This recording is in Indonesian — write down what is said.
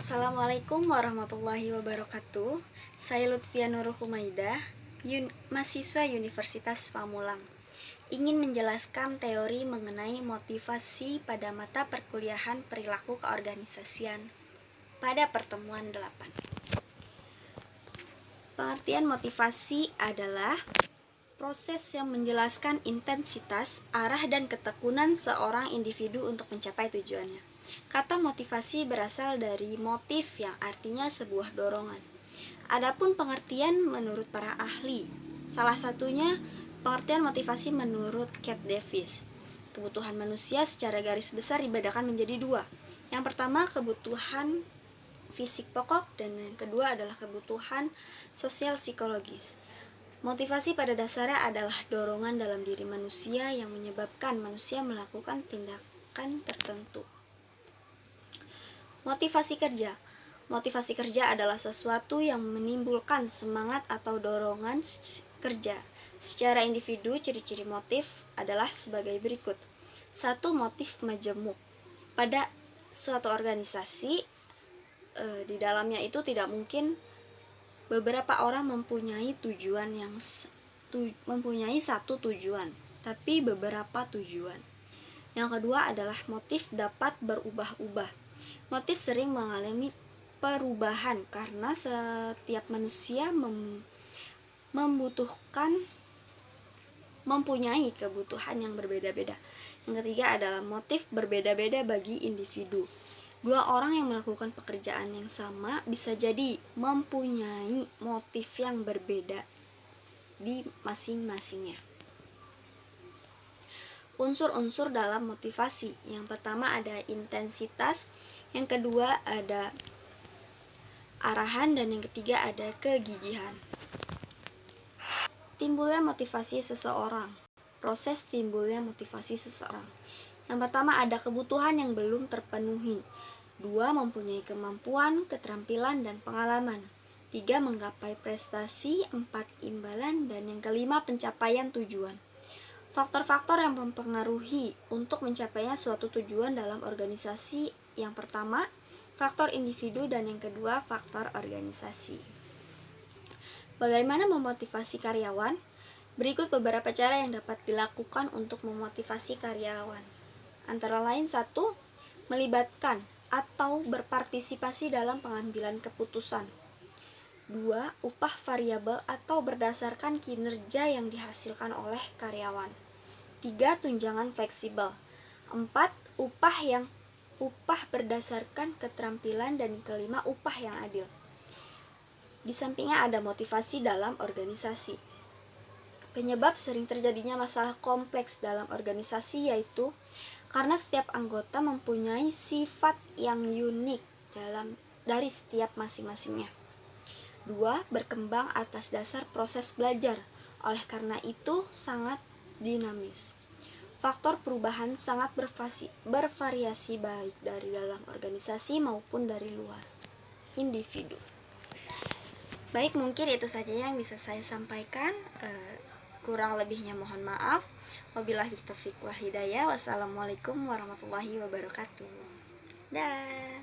Assalamualaikum warahmatullahi wabarakatuh. Saya Lutfia Nurul Humaidah, mahasiswa Universitas Pamulang. Ingin menjelaskan teori mengenai motivasi pada mata perkuliahan perilaku keorganisasian pada pertemuan 8. Pengertian motivasi adalah proses yang menjelaskan intensitas, arah, dan ketekunan seorang individu untuk mencapai tujuannya. Kata motivasi berasal dari motif yang artinya sebuah dorongan. Adapun pengertian menurut para ahli, salah satunya pengertian motivasi menurut Cat Davis. Kebutuhan manusia secara garis besar dibedakan menjadi dua. Yang pertama, kebutuhan fisik pokok, dan yang kedua adalah kebutuhan sosial psikologis. Motivasi pada dasarnya adalah dorongan dalam diri manusia yang menyebabkan manusia melakukan tindakan tertentu. Motivasi kerja. Motivasi kerja adalah sesuatu yang menimbulkan semangat atau dorongan kerja. Secara individu, ciri-ciri motif adalah sebagai berikut. 1. Motif majemuk. Pada suatu organisasi, di dalamnya itu tidak mungkin beberapa orang mempunyai satu tujuan, tapi beberapa tujuan. Yang kedua adalah motif dapat berubah-ubah. Motif sering mengalami perubahan karena setiap manusia mempunyai kebutuhan yang berbeda-beda. Yang ketiga adalah motif berbeda-beda bagi individu. Dua orang yang melakukan pekerjaan yang sama bisa jadi mempunyai motif yang berbeda di masing-masingnya. Unsur-unsur dalam motivasi. Yang pertama ada intensitas, yang kedua ada arahan, dan yang ketiga ada kegigihan. Timbulnya motivasi seseorang. Proses timbulnya motivasi seseorang. Yang pertama ada kebutuhan yang belum terpenuhi. 2. Mempunyai kemampuan, keterampilan, dan pengalaman. 3. Menggapai prestasi. 4. Imbalan. Dan yang kelima pencapaian tujuan. Faktor-faktor yang mempengaruhi untuk mencapainya suatu tujuan dalam organisasi. Yang pertama, faktor individu, dan yang kedua, faktor organisasi. Bagaimana memotivasi karyawan? Berikut beberapa cara yang dapat dilakukan untuk memotivasi karyawan. Antara lain 1. Melibatkan atau berpartisipasi dalam pengambilan keputusan. 2. Upah variabel atau berdasarkan kinerja yang dihasilkan oleh karyawan. 3. Tunjangan fleksibel. 4. Upah berdasarkan keterampilan, dan kelima upah yang adil. Di sampingnya ada motivasi dalam organisasi. Penyebab sering terjadinya masalah kompleks dalam organisasi yaitu karena setiap anggota mempunyai sifat yang unik dari setiap masing-masingnya. 2. Berkembang atas dasar proses belajar. Oleh karena itu sangat dinamis. Faktor perubahan sangat bervariasi baik dari dalam organisasi maupun dari luar individu. Baik, mungkin itu saja yang bisa saya sampaikan. Kurang lebihnya mohon maaf. Wabillahi taufiq wal hidayah. Wassalamualaikum warahmatullahi wabarakatuh. Dah.